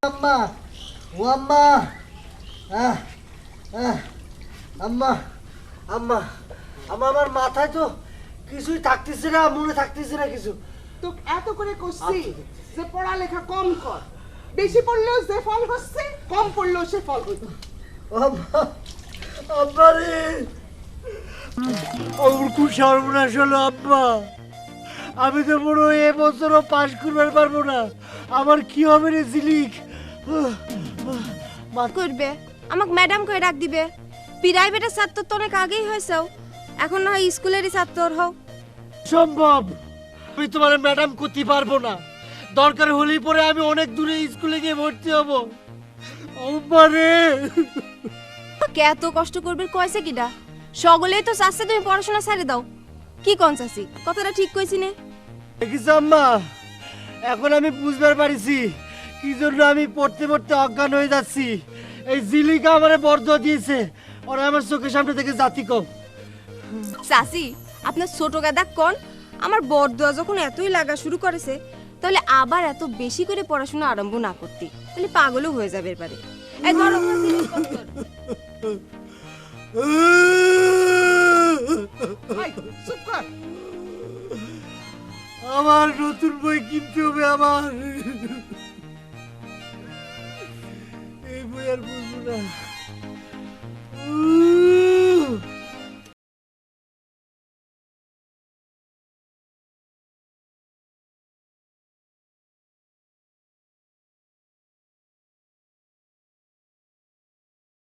আম্মা ও আম্মা আহ, আহ, আম্মা আম্মা আম্মা আমার মাথায় তো কিছুই থাকতেছে না, মনে থাকতেছে না কিছু। তো এত করে করছি যে পড়ালেখা কম কর, বেশি পড়লেও যে ফল হচ্ছে কম পড়লেও সে ফল হইতো। আম্মা আব্বা রে, আমার খুব সর্বনাশ হলো আব্বা। আমি তো বড় এবছরও পাশ করবার পারবো না। আমার কি হবে রে ঝিলিক? করবে আমাকে ম্যাডাম কয়ে ডাক দিবে। প্রাইভেটের ছাত্র তো অনেক আগেই হয়েছেও, এখন না হয় স্কুলেরই ছাত্র হও। সম্ভব আমি তোমার ম্যাডাম করতে পারবো না। দরকার হলেই পরে আমি অনেক দূরে স্কুলে গিয়ে ভর্তি হব। আব্বা রে, কে এত কষ্ট করবে কয়েছে কিডা? সকলেই তো চাচ্ছে তুমি পড়াশোনা ছেড়ে দাও। কি কোন চাচি, কথাটা ঠিক কইছি নে? দেখিস আম্মা, এখন আমি বুঝবার পারিছি কি জন্য আমি পড়তে পড়তে অজ্ঞান হয়ে যাচ্ছি। এই জিলিকা আমারে বরদোয়া দিয়েছে, ওরা আমার চোখের সামনে থেকে জাতি কম। চাচি, আপনার ছোট গাদা কোন আমার বড়দোয়া যখন এতই লাগা শুরু করেছে, তাহলে আবার এত বেশি করে পড়াশোনা আরম্ভ না করতে, তাহলে পাগলও হয়ে যাবে এবারে। এই ধরো আপনার জিনিসপত্র। ভাই চুপ কর। আমার নতুন বই কিনতে হবে আমার।